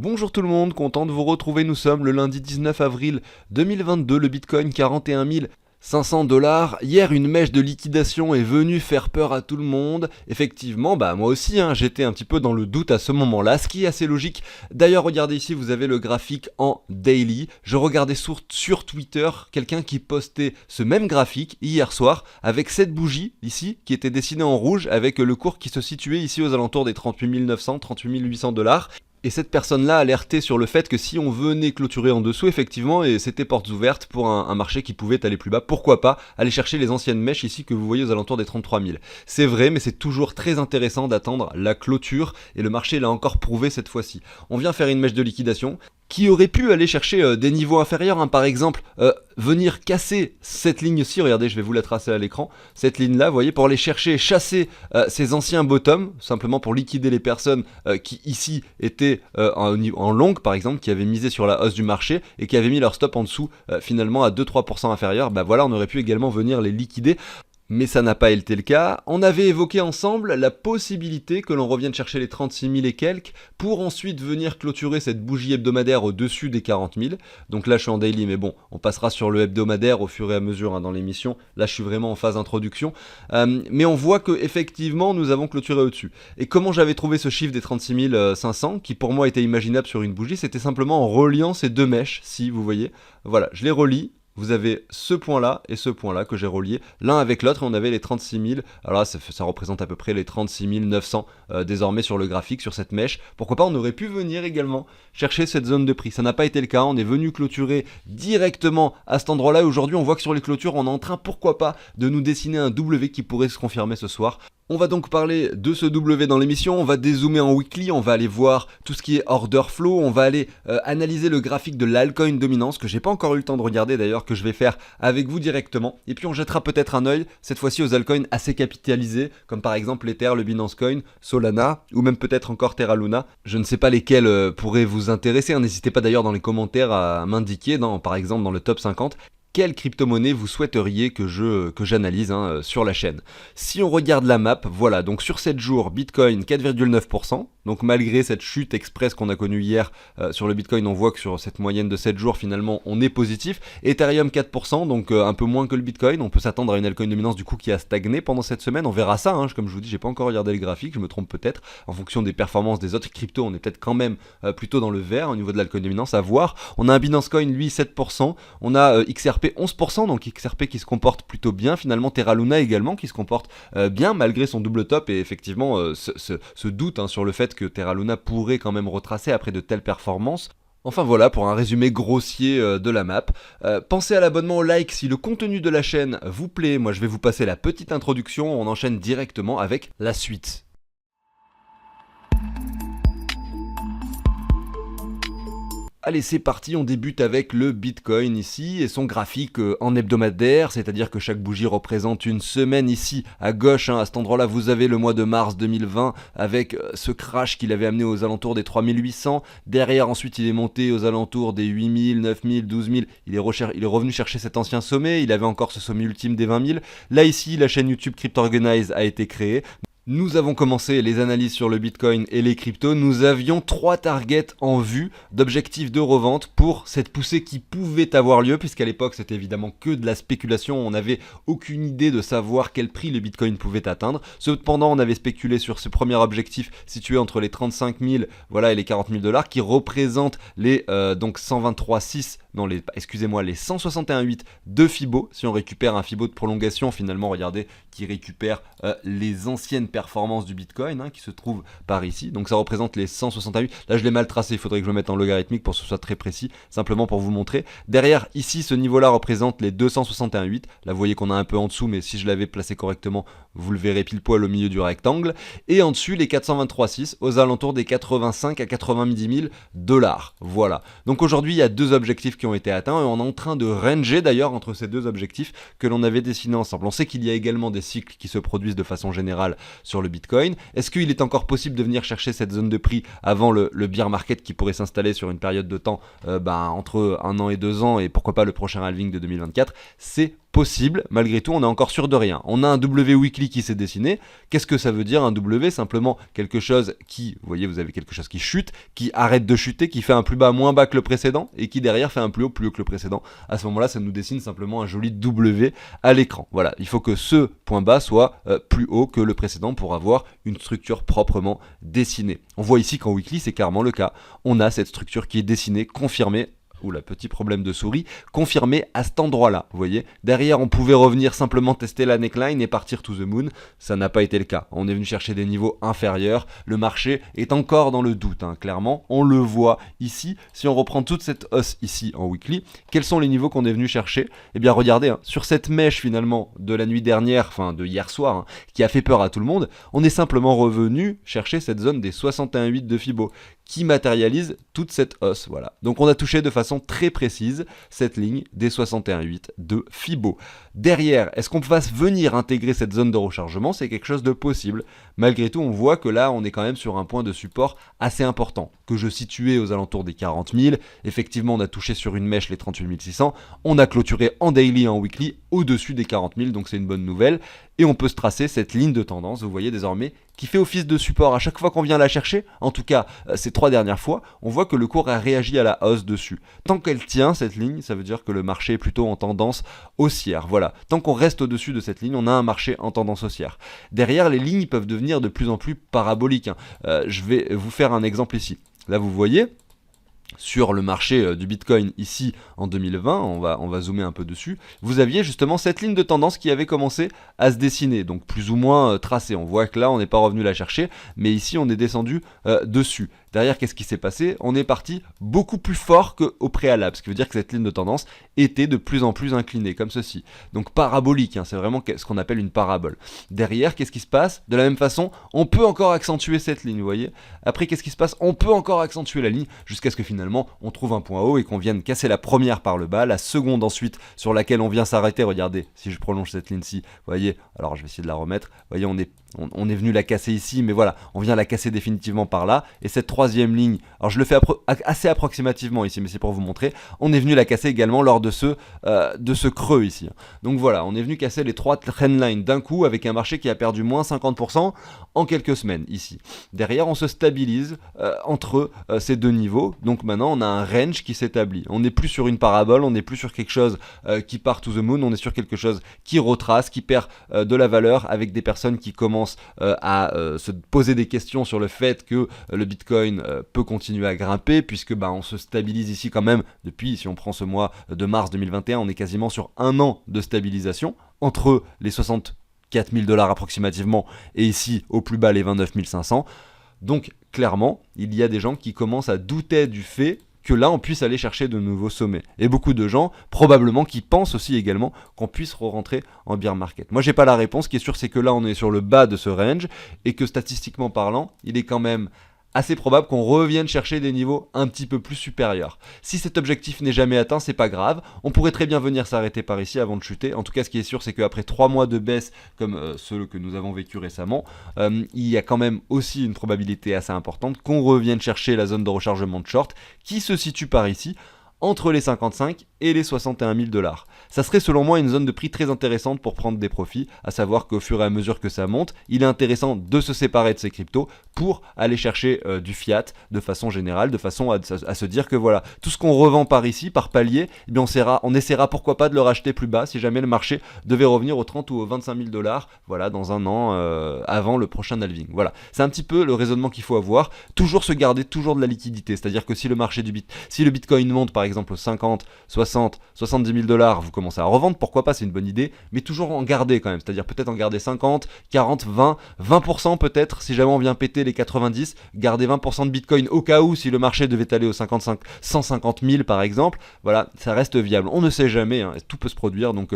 Bonjour tout le monde, content de vous retrouver, nous sommes le lundi 19 avril 2022, le Bitcoin 41 500 $. Hier, une mèche de liquidation est venue faire peur à tout le monde. Effectivement, moi aussi, j'étais un petit peu dans le doute à ce moment-là, ce qui est assez logique. D'ailleurs, regardez ici, vous avez le graphique en daily. Je regardais sur Twitter quelqu'un qui postait ce même graphique hier soir avec cette bougie ici qui était dessinée en rouge avec le cours qui se situait ici aux alentours des 38 900, 38 800 $. Et cette personne-là alertait sur le fait que si on venait clôturer en dessous, effectivement, et c'était portes ouvertes pour un marché qui pouvait aller plus bas, pourquoi pas aller chercher les anciennes mèches ici que vous voyez aux alentours des 33 000. C'est vrai, mais c'est toujours très intéressant d'attendre la clôture, et le marché l'a encore prouvé cette fois-ci. On vient faire une mèche de liquidation, qui aurait pu aller chercher des niveaux inférieurs, par exemple, venir casser cette ligne-ci, regardez, je vais vous la tracer à l'écran, cette ligne-là, vous voyez, pour aller chercher, chasser ces anciens bottoms, simplement pour liquider les personnes qui ici étaient en longue, par exemple, qui avaient misé sur la hausse du marché et qui avaient mis leur stop en dessous, finalement à 2-3% inférieur, voilà, on aurait pu également venir les liquider. Mais ça n'a pas été le cas. On avait évoqué ensemble la possibilité que l'on revienne chercher les 36 000 et quelques pour ensuite venir clôturer cette bougie hebdomadaire au-dessus des 40 000. Donc là, je suis en daily, mais bon, on passera sur le hebdomadaire au fur et à mesure dans l'émission. Là, je suis vraiment en phase introduction. Mais on voit que effectivement, nous avons clôturé au-dessus. Et comment j'avais trouvé ce chiffre des 36 500, qui pour moi était imaginable sur une bougie, c'était simplement en reliant ces deux mèches, si vous voyez. Voilà, je les relie. Vous avez ce point-là et ce point-là que j'ai relié l'un avec l'autre et on avait les 36 000. Alors là, ça représente à peu près les 36 900 désormais sur le graphique, sur cette mèche. Pourquoi pas, on aurait pu venir également chercher cette zone de prix. Ça n'a pas été le cas, on est venu clôturer directement à cet endroit-là. Et aujourd'hui, on voit que sur les clôtures, on est en train, pourquoi pas, de nous dessiner un W qui pourrait se confirmer ce soir. On va donc parler de ce W dans l'émission, on va dézoomer en weekly, on va aller voir tout ce qui est order flow, on va aller analyser le graphique de l'altcoin dominance, que j'ai pas encore eu le temps de regarder d'ailleurs, que je vais faire avec vous directement. Et puis on jettera peut-être un œil, cette fois-ci aux altcoins assez capitalisés, comme par exemple l'Ether, le Binance Coin, Solana, ou même peut-être encore Terra Luna. Je ne sais pas lesquels pourraient vous intéresser, n'hésitez pas d'ailleurs dans les commentaires à m'indiquer, par exemple dans le top 50, quelle crypto-monnaie vous souhaiteriez que j'analyse sur la chaîne. Si on regarde la map, voilà, donc sur 7 jours, Bitcoin 4,9%, donc malgré cette chute express qu'on a connue hier sur le Bitcoin, on voit que sur cette moyenne de 7 jours, finalement, on est positif. Ethereum 4%, donc un peu moins que le Bitcoin, on peut s'attendre à une altcoin dominance du coup qui a stagné pendant cette semaine, on verra ça, comme je vous dis, j'ai pas encore regardé le graphique, je me trompe peut-être, en fonction des performances des autres cryptos, on est peut-être quand même plutôt dans le vert au niveau de l'altcoin dominance, à voir. On a un Binance Coin, lui, 7%, on a XRP 11%, donc XRP qui se comporte plutôt bien, finalement Terra Luna également qui se comporte bien malgré son double top et effectivement ce doute sur le fait que Terra Luna pourrait quand même retracer après de telles performances. Enfin voilà pour un résumé grossier de la map. Pensez à l'abonnement, au like si le contenu de la chaîne vous plaît. Moi je vais vous passer la petite introduction, on enchaîne directement avec la suite. Allez, c'est parti, on débute avec le Bitcoin ici et son graphique en hebdomadaire, c'est-à-dire que chaque bougie représente une semaine ici à gauche, à cet endroit-là vous avez le mois de mars 2020 avec ce crash qu'il avait amené aux alentours des 3800, derrière ensuite il est monté aux alentours des 8000, 9000, 12000, il est revenu chercher cet ancien sommet, il avait encore ce sommet ultime des 20 000, là ici la chaîne YouTube CryptOrganize a été créée. Nous avons commencé les analyses sur le Bitcoin et les cryptos. Nous avions 3 targets en vue d'objectifs de revente pour cette poussée qui pouvait avoir lieu, puisqu'à l'époque c'était évidemment que de la spéculation. On n'avait aucune idée de savoir quel prix le Bitcoin pouvait atteindre. Cependant, on avait spéculé sur ce premier objectif situé entre les 35 000 et les 40 000 $, qui représentent les donc 123,6 les 161,8 de Fibo. Si on récupère un Fibo de prolongation, finalement, regardez, qui récupère les anciennes performances du Bitcoin, qui se trouvent par ici. Donc ça représente les 168. Là, je l'ai mal tracé, il faudrait que je le mette en logarithmique pour que ce soit très précis, simplement pour vous montrer. Derrière, ici, ce niveau-là représente les 261,8. Là, vous voyez qu'on a un peu en dessous, mais si je l'avais placé correctement, vous le verrez pile poil au milieu du rectangle. Et en dessus, les 423,6 aux alentours des 85 à 90 000 $. Voilà. Donc aujourd'hui, il y a deux objectifs qui ont été atteints et on est en train de ranger d'ailleurs entre ces deux objectifs que l'on avait dessinés ensemble. On sait qu'il y a également des cycles qui se produisent de façon générale sur le Bitcoin. Est-ce qu'il est encore possible de venir chercher cette zone de prix avant le bear market qui pourrait s'installer sur une période de temps entre 1 an et 2 ans et pourquoi pas le prochain halving de 2024? C'est possible, malgré tout, on est encore sûr de rien. On a un W weekly qui s'est dessiné. Qu'est-ce que ça veut dire un W? Simplement quelque chose qui, vous voyez, vous avez quelque chose qui chute, qui arrête de chuter, qui fait un plus bas moins bas que le précédent et qui derrière fait un plus haut que le précédent. À ce moment-là, ça nous dessine simplement un joli W à l'écran. Voilà, il faut que ce point bas soit plus haut que le précédent pour avoir une structure proprement dessinée. On voit ici qu'en weekly, c'est carrément le cas. On a cette structure qui est dessinée, confirmée. Oula, petit problème de souris, confirmé à cet endroit-là, vous voyez. Derrière, on pouvait revenir simplement tester la neckline et partir to the moon. Ça n'a pas été le cas. On est venu chercher des niveaux inférieurs. Le marché est encore dans le doute, hein, clairement. On le voit ici. Si on reprend toute cette hausse ici en weekly, quels sont les niveaux qu'on est venu chercher? Eh bien, regardez, hein, sur cette mèche finalement de la nuit dernière, enfin de hier soir, hein, qui a fait peur à tout le monde, on est simplement revenu chercher cette zone des 61,8 de Fibo, qui matérialise toute cette hausse, voilà. Donc on a touché de façon très précise cette ligne des 61,8 de Fibo. Derrière, est-ce qu'on va venir intégrer cette zone de rechargement? C'est quelque chose de possible. Malgré tout, on voit que là, on est quand même sur un point de support assez important, que je situais aux alentours des 40 000. Effectivement, on a touché sur une mèche les 38 600. On a clôturé en daily et en weekly au-dessus des 40 000, donc c'est une bonne nouvelle. Et on peut se tracer cette ligne de tendance, vous voyez désormais, qui fait office de support à chaque fois qu'on vient la chercher. En tout cas, ces 3 dernières fois, on voit que le cours a réagi à la hausse dessus. Tant qu'elle tient cette ligne, ça veut dire que le marché est plutôt en tendance haussière. Voilà, tant qu'on reste au-dessus de cette ligne, on a un marché en tendance haussière. Derrière, les lignes peuvent devenir de plus en plus paraboliques, hein. Je vais vous faire un exemple ici. Là, vous voyez, sur le marché du Bitcoin ici en 2020, on va zoomer un peu dessus, vous aviez justement cette ligne de tendance qui avait commencé à se dessiner, donc plus ou moins tracée. On voit que là, on n'est pas revenu la chercher, mais ici, on est descendu dessus. Derrière, qu'est-ce qui s'est passé? On est parti beaucoup plus fort qu'au préalable, ce qui veut dire que cette ligne de tendance était de plus en plus inclinée, comme ceci. Donc parabolique, hein, c'est vraiment ce qu'on appelle une parabole. Derrière, qu'est-ce qui se passe? De la même façon, on peut encore accentuer cette ligne, vous voyez. Après, qu'est-ce qui se passe? On peut encore accentuer la ligne jusqu'à ce que finalement, on trouve un point haut et qu'on vienne casser la première par le bas, la seconde ensuite sur laquelle on vient s'arrêter. Regardez, si je prolonge cette ligne-ci, vous voyez, alors je vais essayer de la remettre. Vous voyez, on est venu la casser ici, mais voilà, on vient la casser définitivement par là. Et cette troisième ligne, alors je le fais assez approximativement ici, mais c'est pour vous montrer, on est venu la casser également lors de ce creux ici. Donc voilà, on est venu casser les 3 trendlines d'un coup avec un marché qui a perdu moins 50% en quelques semaines ici. Derrière, on se stabilise entre ces deux niveaux. Donc maintenant, on a un range qui s'établit. On n'est plus sur une parabole, on n'est plus sur quelque chose qui part to the moon, on est sur quelque chose qui retrace, qui perd de la valeur avec des personnes qui commencent à se poser des questions sur le fait que le Bitcoin peut continuer à grimper, puisque on se stabilise ici quand même depuis, si on prend ce mois de mars 2021, on est quasiment sur un an de stabilisation entre les 64 000 $ approximativement et ici au plus bas les 29 500. Donc clairement, il y a des gens qui commencent à douter du fait que là on puisse aller chercher de nouveaux sommets. Et beaucoup de gens, probablement, qui pensent aussi également qu'on puisse re-rentrer en bear market. Moi j'ai pas la réponse, ce qui est sûr c'est que là on est sur le bas de ce range, et que statistiquement parlant, il est quand même assez probable qu'on revienne chercher des niveaux un petit peu plus supérieurs. Si cet objectif n'est jamais atteint, c'est pas grave, on pourrait très bien venir s'arrêter par ici avant de chuter. En tout cas, ce qui est sûr, c'est qu'après 3 mois de baisse, comme ceux que nous avons vécu récemment, il y a quand même aussi une probabilité assez importante qu'on revienne chercher la zone de rechargement de short, qui se situe par ici, entre les 55 et les 61 000 $. Ça serait selon moi une zone de prix très intéressante pour prendre des profits, à savoir qu'au fur et à mesure que ça monte, il est intéressant de se séparer de ces cryptos pour aller chercher du fiat de façon générale, de façon à se dire que voilà, tout ce qu'on revend par ici, par palier, eh bien on essaiera pourquoi pas de le racheter plus bas si jamais le marché devait revenir aux 30 ou aux 25 000 $, voilà, dans un an avant le prochain halving. Voilà, c'est un petit peu le raisonnement qu'il faut avoir, toujours se garder toujours de la liquidité, c'est-à-dire que si le marché si le Bitcoin monte par exemple aux 50, 60, 70 000 $, vous commencez à revendre, pourquoi pas, c'est une bonne idée, mais toujours en garder quand même, c'est-à-dire peut-être en garder 50, 40, 20% peut-être, si jamais on vient péter les 90, garder 20% de Bitcoin au cas où si le marché devait aller aux 55, 150 000 par exemple, voilà, ça reste viable, on ne sait jamais, hein, tout peut se produire, donc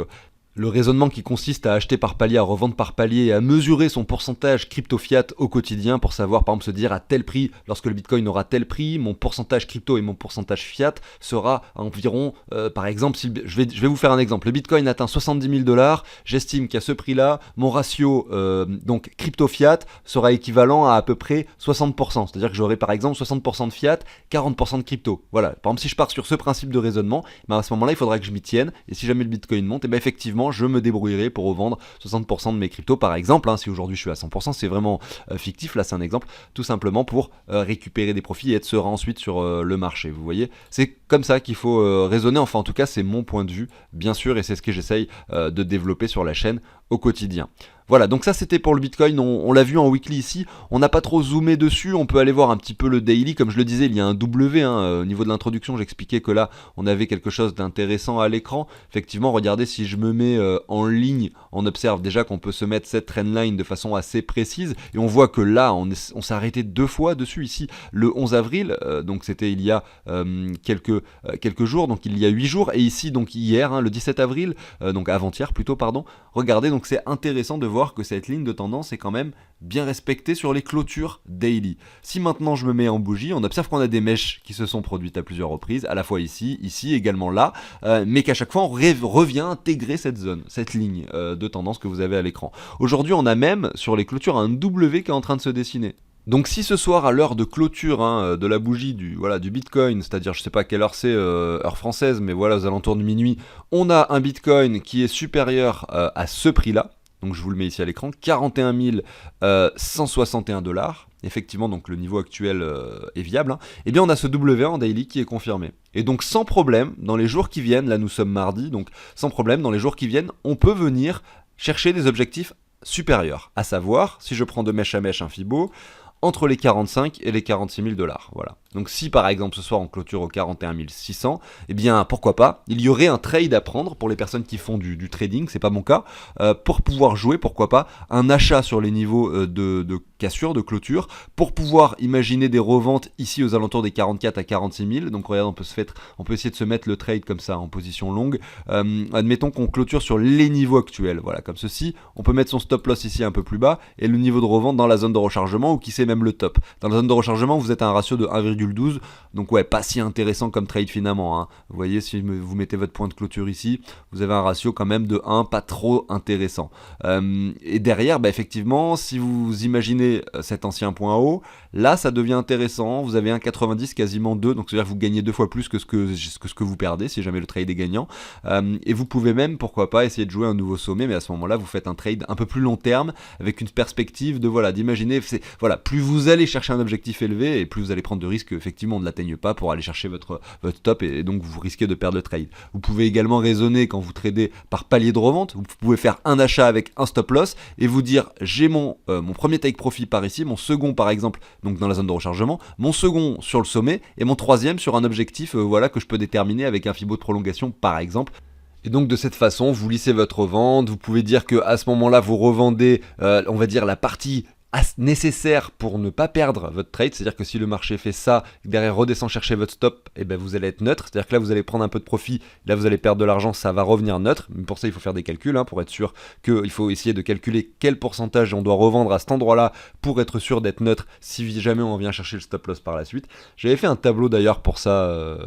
le raisonnement qui consiste à acheter par palier, à revendre par palier et à mesurer son pourcentage crypto-fiat au quotidien pour savoir, par exemple, se dire à tel prix, lorsque le Bitcoin aura tel prix, mon pourcentage crypto et mon pourcentage fiat sera à environ, par exemple, je vais vous faire un exemple, le Bitcoin atteint 70 000 $, j'estime qu'à ce prix-là, mon ratio donc crypto-fiat sera équivalent à peu près 60%, c'est-à-dire que j'aurai par exemple 60% de fiat, 40% de crypto. Voilà, par exemple, si je pars sur ce principe de raisonnement, à ce moment-là, il faudra que je m'y tienne, et si jamais le Bitcoin monte, et effectivement, effectivement je me débrouillerai pour revendre 60% de mes cryptos par exemple, hein, si aujourd'hui je suis à 100%, c'est vraiment fictif, là c'est un exemple, tout simplement pour récupérer des profits et être serein ensuite sur le marché, vous voyez, c'est comme ça qu'il faut raisonner, enfin en tout cas c'est mon point de vue, bien sûr, et c'est ce que j'essaye de développer sur la chaîne au quotidien. Voilà, donc ça c'était pour le Bitcoin, on l'a vu en weekly ici, on n'a pas trop zoomé dessus, on peut aller voir un petit peu le daily, comme je le disais, il y a un W, hein, au niveau de l'introduction, j'expliquais que là, on avait quelque chose d'intéressant à l'écran. Effectivement, regardez, si je me mets en ligne, on observe déjà qu'on peut se mettre cette trendline de façon assez précise, et on voit que là, on s'est arrêté 2 fois dessus, ici, le 11 avril, donc c'était il y a quelques jours, donc il y a 8 jours, et ici, donc hier, hein, le 17 avril, donc avant-hier plutôt, pardon, regardez, donc c'est intéressant de voir que cette ligne de tendance est quand même bien respectée sur les clôtures daily. Si maintenant je me mets en bougie, on observe qu'on a des mèches qui se sont produites à plusieurs reprises, à la fois ici, également là, mais qu'à chaque fois on revient intégrer cette zone, cette ligne de tendance que vous avez à l'écran. Aujourd'hui on a même sur les clôtures un W qui est en train de se dessiner. Donc si ce soir à l'heure de clôture de la bougie du Bitcoin, c'est-à-dire je sais pas quelle heure c'est, heure française, mais voilà aux alentours de minuit, on a un Bitcoin qui est supérieur à ce prix-là, donc je vous le mets ici à l'écran, 41 161 $, effectivement donc le niveau actuel est viable, hein, et bien on a ce W en daily qui est confirmé. Et donc sans problème, dans les jours qui viennent, là nous sommes mardi, donc sans problème, dans les jours qui viennent, on peut venir chercher des objectifs supérieurs, à savoir, si je prends de mèche à mèche un Fibo, entre les 45 et les 46 000 $. Voilà. Donc si par exemple ce soir on clôture au 41 600, eh bien pourquoi pas, il y aurait un trade à prendre pour les personnes qui font du trading, c'est pas mon cas, pour pouvoir jouer, pourquoi pas, un achat sur les niveaux de cassure, de clôture, pour pouvoir imaginer des reventes ici aux alentours des 44 à 46 000, donc regarde, on peut essayer de se mettre le trade comme ça en position longue, admettons qu'on clôture sur les niveaux actuels, voilà, comme ceci, on peut mettre son stop loss ici un peu plus bas, et le niveau de revente dans la zone de rechargement, ou qui sait même le top. Dans la zone de rechargement, vous êtes à un ratio de 1,12, donc ouais, pas si intéressant comme trade finalement, hein. Vous voyez, si vous mettez votre point de clôture ici, vous avez un ratio quand même de 1, pas trop intéressant. Et derrière, bah, effectivement, si vous imaginez cet ancien point haut, là ça devient intéressant, vous avez 1,90, quasiment 2, donc c'est-à-dire que vous gagnez 2 fois plus que ce que vous perdez, si jamais le trade est gagnant, et vous pouvez même, pourquoi pas, essayer de jouer un nouveau sommet, mais à ce moment-là, vous faites un trade un peu plus long terme, avec une perspective de, voilà, d'imaginer, voilà, plus vous allez chercher un objectif élevé, et plus vous allez prendre de risques, effectivement, on ne l'atteigne pas pour aller chercher votre top, et donc vous risquez de perdre le trade. Vous pouvez également raisonner quand vous tradez par palier de revente, vous pouvez faire un achat avec un stop loss, et vous dire, j'ai mon premier take profit par ici, mon second par exemple, donc dans la zone de rechargement, mon second sur le sommet, et mon troisième sur un objectif voilà, que je peux déterminer avec un Fibo de prolongation par exemple. Et donc de cette façon, vous lissez votre vente, vous pouvez dire que à ce moment-là, vous revendez, on va dire, la partie nécessaire pour ne pas perdre votre trade, c'est-à-dire que si le marché fait ça, derrière redescend chercher votre stop, et ben vous allez être neutre, c'est-à-dire que là vous allez prendre un peu de profit, là vous allez perdre de l'argent, ça va revenir neutre, mais pour ça il faut faire des calculs, hein, pour être sûr qu'il faut essayer de calculer quel pourcentage on doit revendre à cet endroit-là pour être sûr d'être neutre si jamais on vient chercher le stop loss par la suite. J'avais fait un tableau d'ailleurs pour ça,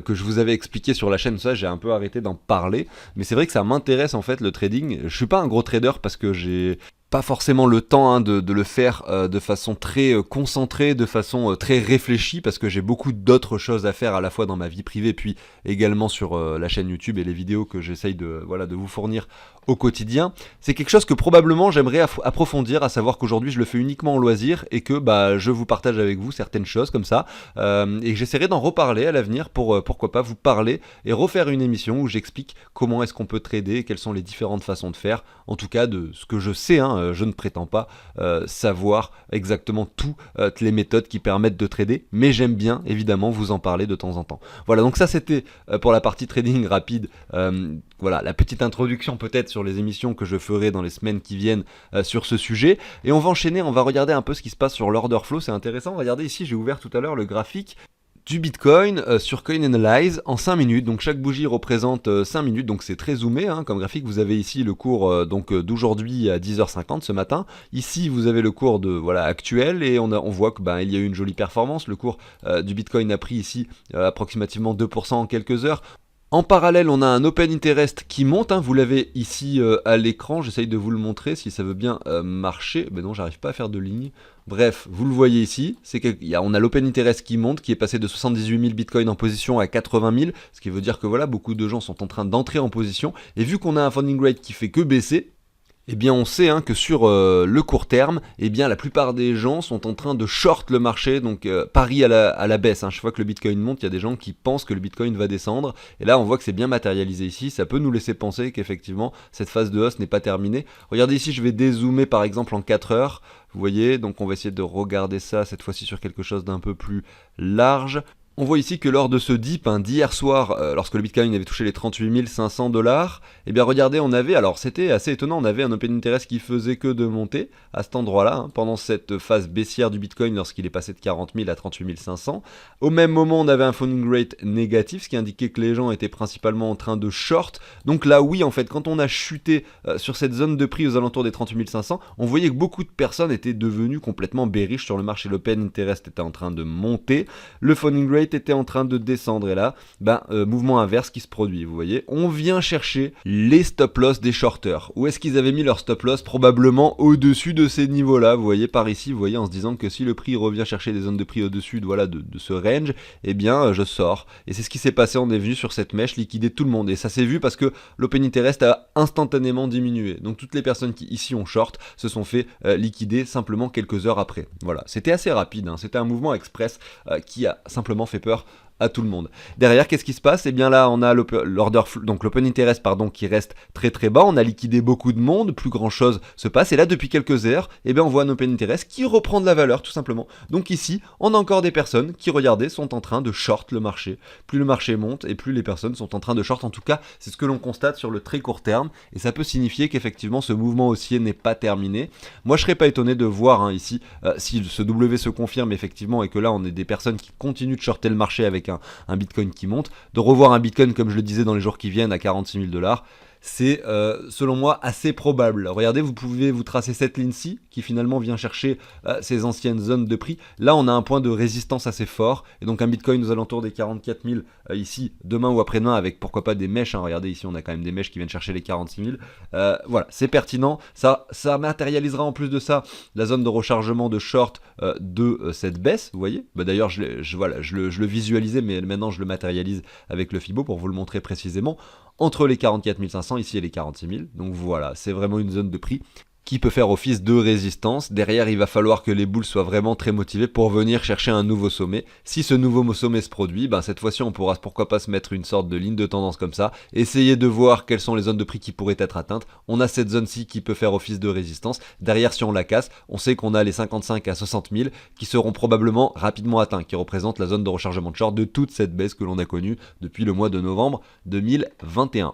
que je vous avais expliqué sur la chaîne, ça j'ai un peu arrêté d'en parler, mais c'est vrai que ça m'intéresse en fait le trading. Je suis pas un gros trader parce que j'ai pas forcément le temps de le faire de façon très concentrée, de façon très réfléchie, parce que j'ai beaucoup d'autres choses à faire à la fois dans ma vie privée, puis également sur la chaîne YouTube et les vidéos que j'essaye de vous fournir au quotidien. C'est quelque chose que probablement j'aimerais approfondir, à savoir qu'aujourd'hui je le fais uniquement en loisir, et que je vous partage avec vous certaines choses comme ça, et que j'essaierai d'en reparler à l'avenir pour pourquoi pas vous parler et refaire une émission où j'explique comment est-ce qu'on peut trader, quelles sont les différentes façons de faire, en tout cas de ce que je sais, hein. Je ne prétends pas savoir exactement toutes les méthodes qui permettent de trader, mais j'aime bien évidemment vous en parler de temps en temps. Voilà, donc ça c'était pour la partie trading rapide, voilà, la petite introduction peut-être sur les émissions que je ferai dans les semaines qui viennent sur ce sujet, et on va enchaîner, on va regarder un peu ce qui se passe sur l'order flow, c'est intéressant. Regardez ici, j'ai ouvert tout à l'heure le graphique du Bitcoin sur Coin Analyze en 5 minutes, donc chaque bougie représente 5 minutes, donc c'est très zoomé hein, comme graphique. Vous avez ici le cours d'aujourd'hui à 10h50 ce matin, ici vous avez le cours actuel, et on voit que il y a eu une jolie performance. Le cours du Bitcoin a pris ici approximativement 2% en quelques heures. En parallèle, on a un Open Interest qui monte, hein, vous l'avez ici à l'écran, j'essaye de vous le montrer si ça veut bien marcher. Ben non, j'arrive pas à faire de ligne, Bref, vous le voyez ici, on a l'Open Interest qui monte, qui est passé de 78 000 bitcoins en position à 80 000, ce qui veut dire que voilà, beaucoup de gens sont en train d'entrer en position, et vu qu'on a un funding rate qui fait que baisser, eh bien on sait que sur le court terme, eh bien la plupart des gens sont en train de short le marché, donc pari à la baisse. Chaque fois que le Bitcoin monte, il y a des gens qui pensent que le Bitcoin va descendre, et là on voit que c'est bien matérialisé ici, ça peut nous laisser penser qu'effectivement cette phase de hausse n'est pas terminée. Regardez ici, je vais dézoomer par exemple en 4 heures, vous voyez, donc on va essayer de regarder ça cette fois-ci sur quelque chose d'un peu plus large. On voit ici que lors de ce dip d'hier soir, lorsque le Bitcoin avait touché les 38 500 $, eh bien regardez, on avait, alors c'était assez étonnant, on avait un Open Interest qui faisait que de monter à cet endroit-là, pendant cette phase baissière du Bitcoin lorsqu'il est passé de 40 000 à 38 500. Au même moment, on avait un funding rate négatif, ce qui indiquait que les gens étaient principalement en train de short. Donc là, oui, en fait, quand on a chuté sur cette zone de prix aux alentours des 38 500, on voyait que beaucoup de personnes étaient devenues complètement bearish sur le marché. L'Open Interest était en train de monter, le funding rate était en train de descendre, et là, mouvement inverse qui se produit, vous voyez. On vient chercher les stop loss des shorters. Où est-ce qu'ils avaient mis leur stop loss? Probablement au-dessus de ces niveaux-là, vous voyez, par ici, vous voyez, en se disant que si le prix revient chercher des zones de prix au-dessus de ce range, eh bien, je sors. Et c'est ce qui s'est passé, on est venu sur cette mèche liquider tout le monde. Et ça s'est vu parce que l'Open Interest a instantanément diminué. Donc toutes les personnes qui ici ont short se sont fait liquider simplement quelques heures après. Voilà, c'était assez rapide, c'était un mouvement express qui a simplement fait peur à tout le monde. Derrière, qu'est-ce qui se passe? Eh bien là, on a l'Open Interest qui reste très très bas. On a liquidé beaucoup de monde, plus grand chose se passe. Et là, depuis quelques heures, eh bien on voit un Open Interest qui reprend de la valeur, tout simplement. Donc ici, on a encore des personnes qui, regardez, sont en train de short le marché. Plus le marché monte et plus les personnes sont en train de short. En tout cas, c'est ce que l'on constate sur le très court terme. Et ça peut signifier qu'effectivement, ce mouvement haussier n'est pas terminé. Moi, je serais pas étonné de voir ici, si ce W se confirme effectivement et que là, on est des personnes qui continuent de shorter le marché avec un Bitcoin qui monte, de revoir un Bitcoin, comme je le disais, dans les jours qui viennent à 46 000 $, c'est selon moi assez probable. Regardez, vous pouvez vous tracer cette ligne-ci qui finalement vient chercher ces anciennes zones de prix. Là, on a un point de résistance assez fort, et donc un Bitcoin aux alentours des 44 000 ici, demain ou après-demain, avec pourquoi pas des mèches. Regardez, ici, on a quand même des mèches qui viennent chercher les 46 000. Voilà, c'est pertinent. Ça matérialisera en plus de ça la zone de rechargement de short de cette baisse, vous voyez. D'ailleurs, je le visualisais, mais maintenant je le matérialise avec le Fibo pour vous le montrer précisément. Entre les 44 500 ici et les 46 000. Donc voilà, c'est vraiment une zone de prix qui peut faire office de résistance. Derrière, il va falloir que les bulls soient vraiment très motivés pour venir chercher un nouveau sommet. Si ce nouveau sommet se produit, cette fois-ci, on pourra pourquoi pas se mettre une sorte de ligne de tendance comme ça, essayer de voir quelles sont les zones de prix qui pourraient être atteintes. On a cette zone-ci qui peut faire office de résistance. Derrière, si on la casse, on sait qu'on a les 55 à 60 000 qui seront probablement rapidement atteints, qui représentent la zone de rechargement de short de toute cette baisse que l'on a connue depuis le mois de novembre 2021.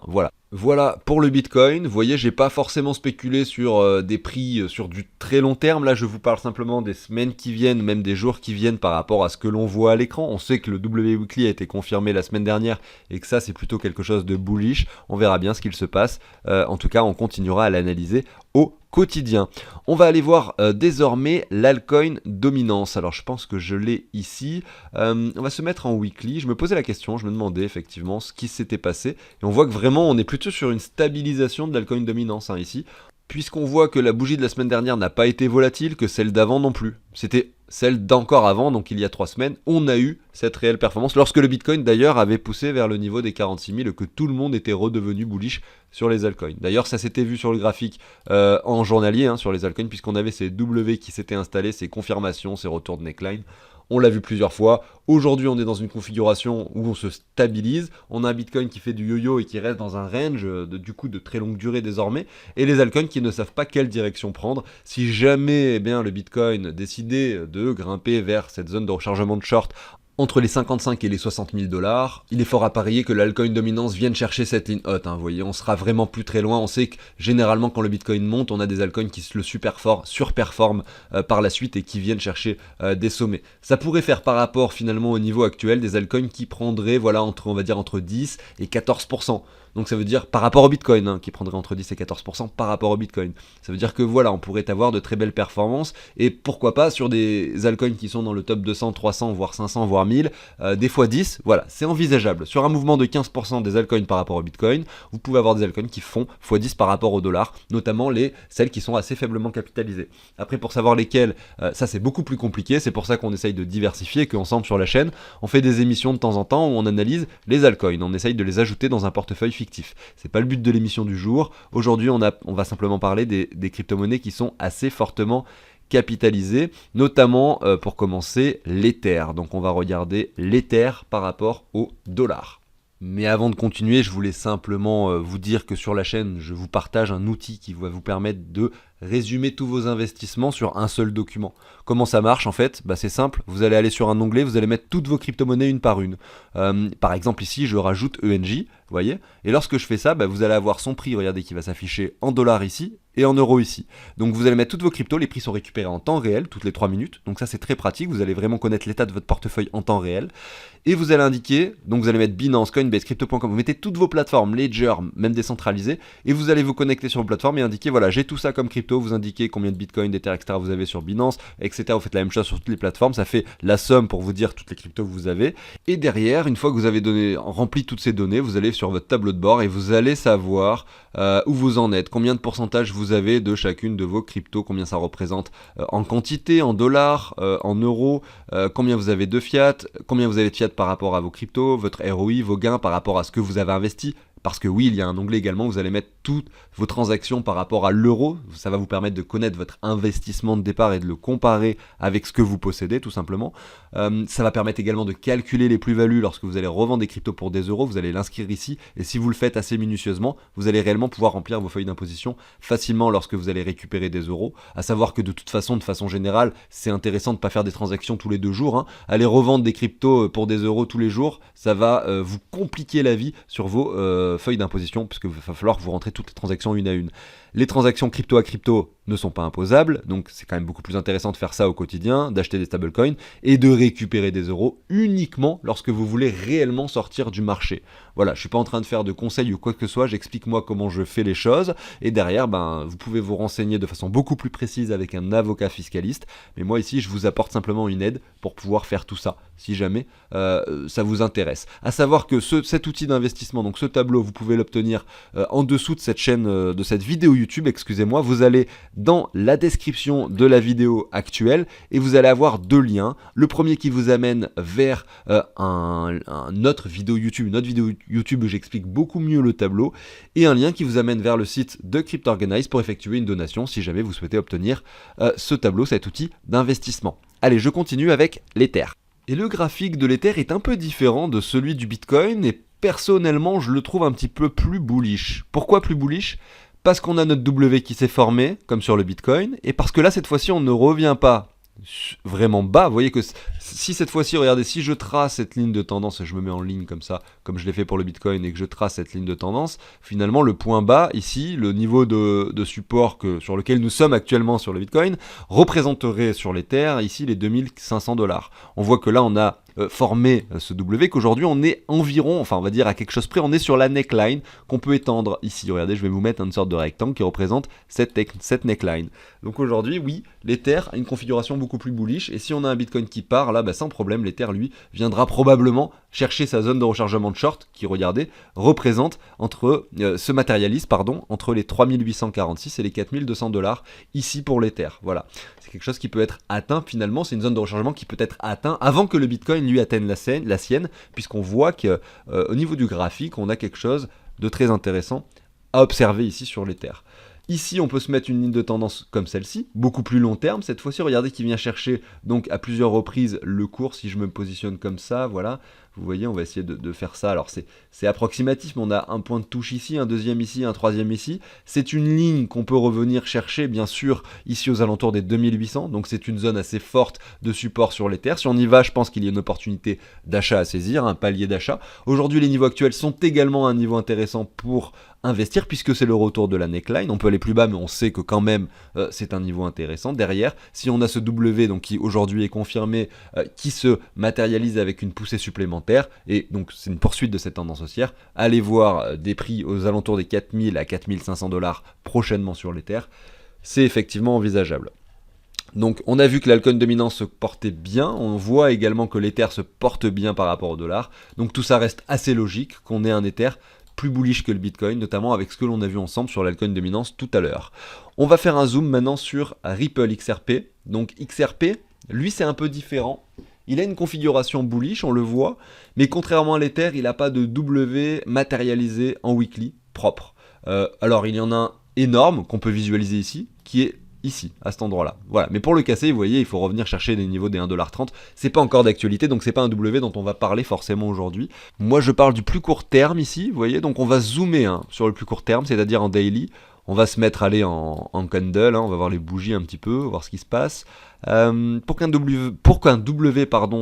Voilà pour le Bitcoin. Vous voyez, j'ai pas forcément spéculé sur des prix sur du très long terme. Là, je vous parle simplement des semaines qui viennent, même des jours qui viennent par rapport à ce que l'on voit à l'écran. On sait que le W Weekly a été confirmé la semaine dernière et que ça, c'est plutôt quelque chose de bullish. On verra bien ce qu'il se passe. En tout cas, on continuera à l'analyser au quotidien. On va aller voir désormais l'altcoin dominance. Alors je pense que je l'ai ici. On va se mettre en weekly. Je me posais la question, je me demandais effectivement ce qui s'était passé. Et on voit que vraiment on est plutôt sur une stabilisation de l'altcoin dominance ici. Puisqu'on voit que la bougie de la semaine dernière n'a pas été volatile, que celle d'avant non plus. C'était celle d'encore avant, donc il y a 3 semaines, on a eu cette réelle performance, lorsque le Bitcoin d'ailleurs avait poussé vers le niveau des 46 000 et que tout le monde était redevenu bullish sur les altcoins. D'ailleurs ça s'était vu sur le graphique en journalier, sur les altcoins, puisqu'on avait ces W qui s'étaient installés, ces confirmations, ces retours de neckline. On l'a vu plusieurs fois. Aujourd'hui, on est dans une configuration où on se stabilise. On a un Bitcoin qui fait du yo-yo et qui reste dans un range de très longue durée désormais. Et les altcoins qui ne savent pas quelle direction prendre. Si jamais le Bitcoin décidait de grimper vers cette zone de rechargement de short entre les 55 et les 60 000 $, il est fort à parier que l'altcoin dominance vienne chercher cette ligne haute. Vous voyez, on sera vraiment plus très loin. On sait que généralement quand le Bitcoin monte, on a des altcoins qui le surperforment par la suite et qui viennent chercher des sommets. Ça pourrait faire par rapport finalement au niveau actuel des altcoins qui prendraient entre 10 et 14%. Donc ça veut dire par rapport au Bitcoin, hein, qui prendrait entre 10 et 14% par rapport au Bitcoin. Ça veut dire que voilà, on pourrait avoir de très belles performances, et pourquoi pas sur des altcoins qui sont dans le top 200, 300, voire 500, voire 1000, des fois 10, voilà, c'est envisageable. Sur un mouvement de 15% des altcoins par rapport au Bitcoin, vous pouvez avoir des altcoins qui font x10 par rapport au dollar, notamment celles qui sont assez faiblement capitalisées. Après, pour savoir lesquelles, ça c'est beaucoup plus compliqué, c'est pour ça qu'on essaye de diversifier, qu'ensemble sur la chaîne, on fait des émissions de temps en temps où on analyse les altcoins, on essaye de les ajouter dans un portefeuille fictif. C'est pas le but de l'émission du jour. Aujourd'hui, on va simplement parler des crypto-monnaies qui sont assez fortement capitalisées, notamment pour commencer l'Ether. Donc on va regarder l'Ether par rapport au dollar. Mais avant de continuer, je voulais simplement vous dire que sur la chaîne, je vous partage un outil qui va vous permettre de résumer tous vos investissements sur un seul document. Comment ça marche en fait? C'est simple, vous allez aller sur un onglet, vous allez mettre toutes vos crypto-monnaies une par une. Par exemple ici, je rajoute ENJ, vous voyez, et lorsque je fais ça, vous allez avoir son prix, regardez, qui va s'afficher en dollars ici et en euros ici. Donc vous allez mettre toutes vos cryptos, les prix sont récupérés en temps réel, toutes les 3 minutes, donc ça c'est très pratique, vous allez vraiment connaître l'état de votre portefeuille en temps réel, et vous allez indiquer, donc vous allez mettre Binance, Coinbase, Crypto.com, vous mettez toutes vos plateformes, Ledger, même décentralisées, et vous allez vous connecter sur vos plateformes et indiquer, voilà, j'ai tout ça comme crypto, vous indiquez combien de Bitcoin, d'Ether, etc. vous avez sur Binance, etc. Vous faites la même chose sur toutes les plateformes, ça fait la somme pour vous dire toutes les cryptos que vous avez, et derrière, une fois que vous avez rempli toutes ces données, vous allez sur votre tableau de bord et vous allez savoir où vous en êtes, combien de pourcentage vous avez de chacune de vos cryptos, combien ça représente en quantité, en dollars, en euros, combien vous avez de fiat, combien vous avez de fiat par rapport à vos cryptos, votre ROI, vos gains par rapport à ce que vous avez investi. Parce que oui, il y a un onglet également où vous allez mettre toutes vos transactions par rapport à l'euro. Ça va vous permettre de connaître votre investissement de départ et de le comparer avec ce que vous possédez, tout simplement. Ça va permettre également de calculer les plus-values lorsque vous allez revendre des cryptos pour des euros. Vous allez l'inscrire ici. Et si vous le faites assez minutieusement, vous allez réellement pouvoir remplir vos feuilles d'imposition facilement lorsque vous allez récupérer des euros. À savoir que de toute façon, de façon générale, c'est intéressant de ne pas faire des transactions tous les 2 jours. Hein. Aller revendre des cryptos pour des euros tous les jours, ça va vous compliquer la vie sur vos feuille d'imposition, puisque va falloir que vous rentrez toutes les transactions une à une. Les transactions crypto à crypto ne sont pas imposables, donc c'est quand même beaucoup plus intéressant de faire ça au quotidien, d'acheter des stablecoins et de récupérer des euros uniquement lorsque vous voulez réellement sortir du marché. Voilà, je suis pas en train de faire de conseils ou quoi que ce soit, j'explique moi comment je fais les choses, et derrière, vous pouvez vous renseigner de façon beaucoup plus précise avec un avocat fiscaliste, mais moi ici, je vous apporte simplement une aide pour pouvoir faire tout ça, si jamais ça vous intéresse. À savoir que cet outil d'investissement, donc ce tableau, vous pouvez l'obtenir en dessous de cette chaîne, de cette vidéo YouTube, excusez-moi, vous allez dans la description de la vidéo actuelle et vous allez avoir 2 liens. Le premier qui vous amène vers une autre vidéo YouTube où j'explique beaucoup mieux le tableau, et un lien qui vous amène vers le site de CryptOrganize pour effectuer une donation si jamais vous souhaitez obtenir ce tableau, cet outil d'investissement. Allez, je continue avec l'Ether. Et le graphique de l'Ether est un peu différent de celui du Bitcoin, et personnellement je le trouve un petit peu plus bullish. Pourquoi plus bullish ? Parce qu'on a notre W qui s'est formé, comme sur le Bitcoin, et parce que là, cette fois-ci, on ne revient pas vraiment bas. Vous voyez que si cette fois-ci, regardez, si je trace cette ligne de tendance, je me mets en ligne comme ça, comme je l'ai fait pour le Bitcoin, et que je trace cette ligne de tendance, finalement, le point bas, ici, le niveau de support sur lequel nous sommes actuellement sur le Bitcoin, représenterait sur l'Ether, ici, les 2500$. On voit que là, on a formé ce W, qu'aujourd'hui on est environ, enfin on va dire à quelque chose près, on est sur la neckline qu'on peut étendre ici. Regardez, je vais vous mettre une sorte de rectangle qui représente cette neckline. Donc aujourd'hui, oui, l'Ether a une configuration beaucoup plus bullish, et si on a un Bitcoin qui part, là, sans problème, l'Ether, lui, viendra probablement chercher sa zone de rechargement de short, qui, regardez, représente se matérialise, entre les 3846 et les 4200$ ici pour l'Ether. Voilà, c'est quelque chose qui peut être atteint finalement, c'est une zone de rechargement qui peut être atteint avant que le Bitcoin lui atteigne la sienne, puisqu'on voit que au niveau du graphique, on a quelque chose de très intéressant à observer ici sur l'Ether. Ici, on peut se mettre une ligne de tendance comme celle-ci, beaucoup plus long terme. Cette fois-ci, regardez qui vient chercher donc à plusieurs reprises le cours. Si je me positionne comme ça, voilà, vous voyez, on va essayer de faire ça. Alors c'est approximatif, mais on a un point de touche ici, un deuxième ici, un troisième ici. C'est une ligne qu'on peut revenir chercher, bien sûr, ici aux alentours des 2800. Donc c'est une zone assez forte de support sur l'Ether. Si on y va, je pense qu'il y a une opportunité d'achat à saisir, un palier d'achat. Aujourd'hui, les niveaux actuels sont également un niveau intéressant pour investir, puisque c'est le retour de la neckline. On peut aller plus bas, mais on sait que quand même c'est un niveau intéressant. Derrière, si on a ce W donc qui aujourd'hui est confirmé, qui se matérialise avec une poussée supplémentaire, supplémentaire, et donc c'est une poursuite de cette tendance haussière. Allez voir des prix aux alentours des 4000 à 4500 dollars prochainement sur l'Ether, c'est effectivement envisageable. Donc on a vu que l'altcoin dominant se portait bien, on voit également que l'Ether se porte bien par rapport au dollar, donc tout ça reste assez logique qu'on ait un Ether plus bullish que le Bitcoin, notamment avec ce que l'on a vu ensemble sur l'altcoin dominance tout à l'heure. On va faire un zoom maintenant sur Ripple XRP. Donc XRP, lui c'est un peu différent. Il a une configuration bullish, on le voit, mais contrairement à l'Ether, il n'a pas de W matérialisé en weekly propre. Alors il y en a un énorme qu'on peut visualiser ici, qui est ici, à cet endroit-là. Voilà. Mais pour le casser, vous voyez, il faut revenir chercher des niveaux des 1,30$. C'est pas encore d'actualité, donc c'est pas un W dont on va parler forcément aujourd'hui. Moi, je parle du plus court terme ici, vous voyez, donc on va zoomer sur le plus court terme, c'est-à-dire en daily. On va se mettre aller en candle, on va voir les bougies un petit peu, voir ce qui se passe. Pour qu'un W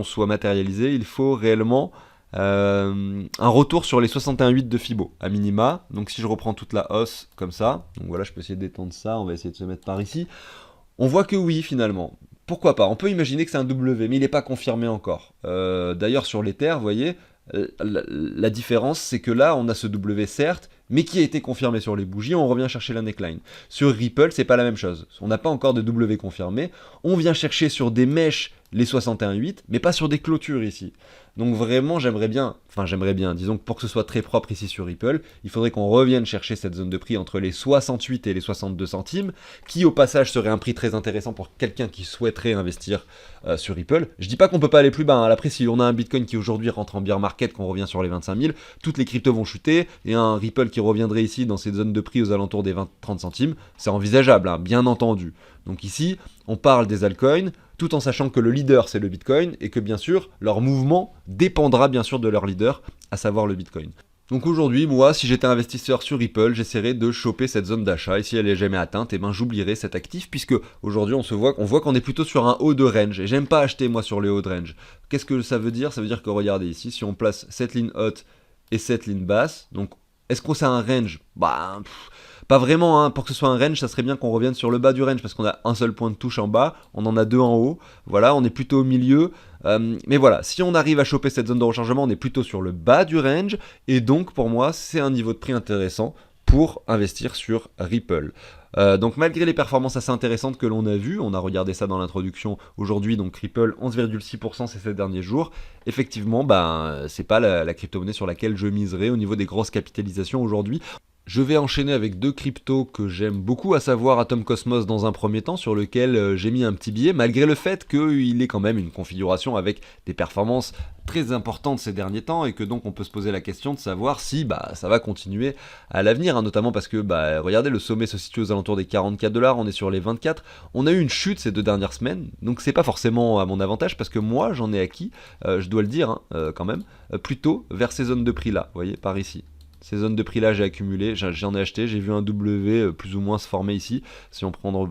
soit matérialisé, il faut réellement un retour sur les 61,8 de Fibo à minima. Donc si je reprends toute la hausse comme ça, donc voilà, je peux essayer d'étendre ça, on va essayer de se mettre par ici. On voit que oui, finalement. Pourquoi pas? On peut imaginer que c'est un W, mais il n'est pas confirmé encore. D'ailleurs, sur l'Ether, vous voyez, la différence, c'est que là, on a ce W, certes, mais qui a été confirmé sur les bougies, on revient chercher la neckline. Sur Ripple, c'est pas la même chose. On n'a pas encore de W confirmé. On vient chercher sur des mèches les 61,8, mais pas sur des clôtures ici. Donc vraiment, j'aimerais bien, disons que pour que ce soit très propre ici sur Ripple, il faudrait qu'on revienne chercher cette zone de prix entre les 68 et les 62 centimes, qui au passage serait un prix très intéressant pour quelqu'un qui souhaiterait investir sur Ripple. Je dis pas qu'on peut pas aller plus bas, après si on a un Bitcoin qui aujourd'hui rentre en bear market, qu'on revient sur les 25 000, toutes les cryptos vont chuter, et un Ripple qui reviendrait ici dans ces zones de prix aux alentours des 20-30 centimes, c'est envisageable, bien entendu. Donc ici, on parle des altcoins, tout en sachant que le leader c'est le Bitcoin, et que bien sûr, leur mouvement dépendra bien sûr de leur leader, à savoir le Bitcoin. Donc aujourd'hui, moi, si j'étais investisseur sur Ripple, j'essaierais de choper cette zone d'achat, et si elle est jamais atteinte, j'oublierais cet actif, puisque aujourd'hui on voit qu'on est plutôt sur un haut de range, et j'aime pas acheter moi sur les hauts de range. Qu'est-ce que ça veut dire? Ça veut dire que regardez ici, si on place cette ligne haute et cette ligne basse, donc est-ce qu'on a un range? Pas vraiment, pour que ce soit un range, ça serait bien qu'on revienne sur le bas du range, parce qu'on a un seul point de touche en bas, on en a deux en haut, voilà, on est plutôt au milieu, mais voilà, si on arrive à choper cette zone de rechargement, on est plutôt sur le bas du range, et donc pour moi, c'est un niveau de prix intéressant pour investir sur Ripple. Donc malgré les performances assez intéressantes que l'on a vues, on a regardé ça dans l'introduction aujourd'hui, donc Ripple 11,6% ces derniers jours, effectivement, c'est pas la crypto-monnaie sur laquelle je miserais au niveau des grosses capitalisations aujourd'hui. Je vais enchaîner avec deux cryptos que j'aime beaucoup, à savoir Atom Cosmos dans un premier temps, sur lequel j'ai mis un petit billet, malgré le fait qu'il ait quand même une configuration avec des performances très importantes ces derniers temps, et que donc on peut se poser la question de savoir si ça va continuer à l'avenir, notamment parce que regardez, le sommet se situe aux alentours des 44$, on est sur les 24, on a eu une chute ces 2 dernières semaines, donc c'est pas forcément à mon avantage, parce que moi j'en ai acquis, je dois le dire quand même, plutôt vers ces zones de prix là, vous voyez, par ici. Ces zones de prix là j'ai accumulé, j'en ai acheté, j'ai vu un W plus ou moins se former ici, sans prendre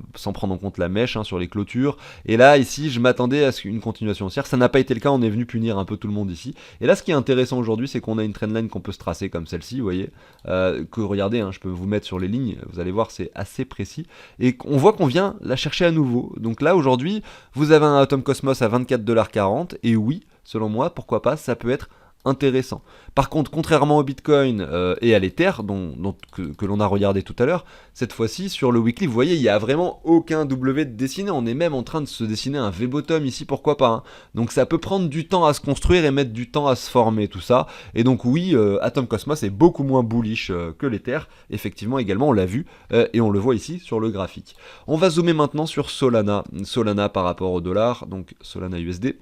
en compte la mèche sur les clôtures, et là ici je m'attendais à une continuation haussière, ça n'a pas été le cas, on est venu punir un peu tout le monde ici, et là ce qui est intéressant aujourd'hui c'est qu'on a une trendline qu'on peut se tracer comme celle-ci, vous voyez, que regardez, je peux vous mettre sur les lignes, vous allez voir c'est assez précis, et on voit qu'on vient la chercher à nouveau, donc là aujourd'hui vous avez un Atom Cosmos à 24,40$, et oui, selon moi, pourquoi pas, ça peut être intéressant. Par contre, contrairement au Bitcoin et à l'Ether, que l'on a regardé tout à l'heure, cette fois-ci, sur le weekly, vous voyez, il n'y a vraiment aucun W de dessiné. On est même en train de se dessiner un V-bottom ici, pourquoi pas. Donc ça peut prendre du temps à se construire et mettre du temps à se former, tout ça. Et donc oui, Atom Cosmos est beaucoup moins bullish que l'Ether. Effectivement, également, on l'a vu, et on le voit ici sur le graphique. On va zoomer maintenant sur Solana. Solana par rapport au dollar, donc Solana USD.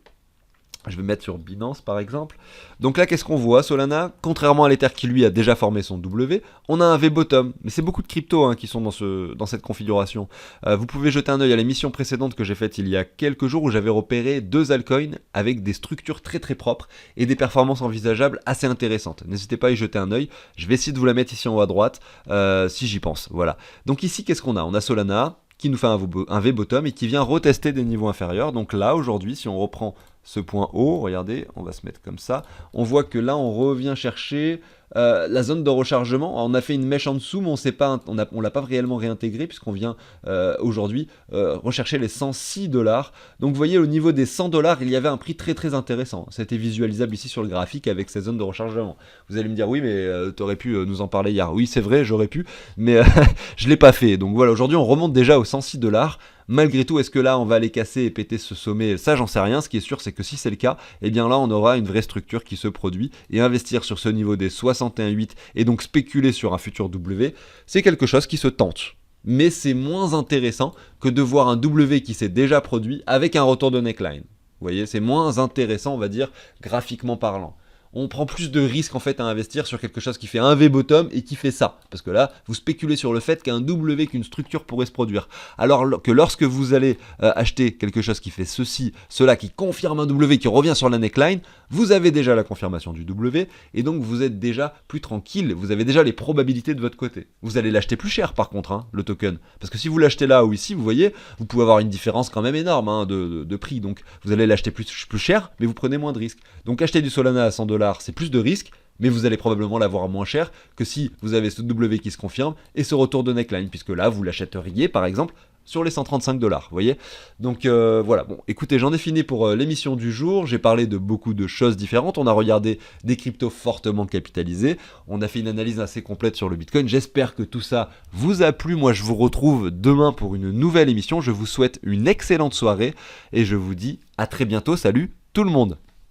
Je vais mettre sur Binance par exemple. Donc là, qu'est-ce qu'on voit? Solana, contrairement à l'Ether qui lui a déjà formé son W, on a un V-bottom. Mais c'est beaucoup de cryptos qui sont dans cette configuration. Vous pouvez jeter un œil à l'émission précédente que j'ai faite il y a quelques jours où j'avais repéré 2 altcoins avec des structures très très propres et des performances envisageables assez intéressantes. N'hésitez pas à y jeter un œil. Je vais essayer de vous la mettre ici en haut à droite si j'y pense. Voilà. Donc ici, qu'est-ce qu'on a? On a Solana qui nous fait un V-bottom et qui vient retester des niveaux inférieurs. Donc là, aujourd'hui, si on reprend ce point haut, regardez, on va se mettre comme ça, on voit que là on revient chercher la zone de rechargement, on a fait une mèche en dessous, mais on l'a pas réellement réintégré puisqu'on vient aujourd'hui rechercher les 106 $. Donc vous voyez, au niveau des 100 $, il y avait un prix très très intéressant. C'était visualisable ici sur le graphique avec ces zones de rechargement. Vous allez me dire, oui, mais t'aurais pu nous en parler hier. Oui, c'est vrai, j'aurais pu, mais je l'ai pas fait. Donc voilà, aujourd'hui on remonte déjà aux 106 $. Malgré tout, est-ce que là on va aller casser et péter ce sommet? Ça, j'en sais rien. Ce qui est sûr, c'est que si c'est le cas, eh bien là on aura une vraie structure qui se produit, et investir sur ce niveau des 61,8 et donc spéculer sur un futur W, c'est quelque chose qui se tente. Mais c'est moins intéressant que de voir un W qui s'est déjà produit avec un retour de neckline. Vous voyez, c'est moins intéressant, on va dire, graphiquement parlant. On prend plus de risques en fait à investir sur quelque chose qui fait un V-bottom et qui fait ça. Parce que là, vous spéculez sur le fait qu'un W, qu'une structure pourrait se produire. Alors que lorsque vous allez acheter quelque chose qui fait ceci, cela, qui confirme un W, qui revient sur la neckline, vous avez déjà la confirmation du W, et donc vous êtes déjà plus tranquille, vous avez déjà les probabilités de votre côté. Vous allez l'acheter plus cher par contre, hein, le token. Parce que si vous l'achetez là ou ici, vous voyez, vous pouvez avoir une différence quand même énorme hein, de prix. Donc vous allez l'acheter plus cher, mais vous prenez moins de risques. Donc acheter du Solana à 100 $, c'est plus de risques, mais vous allez probablement l'avoir moins cher que si vous avez ce W qui se confirme et ce retour de neckline, puisque là, vous l'achèteriez par exemple sur les 135 $, vous voyez. Donc voilà, bon, écoutez, j'en ai fini pour l'émission du jour. J'ai parlé de beaucoup de choses différentes. On a regardé des cryptos fortement capitalisés. On a fait une analyse assez complète sur le Bitcoin. J'espère que tout ça vous a plu. Moi, je vous retrouve demain pour une nouvelle émission. Je vous souhaite une excellente soirée et je vous dis à très bientôt. Salut tout le monde!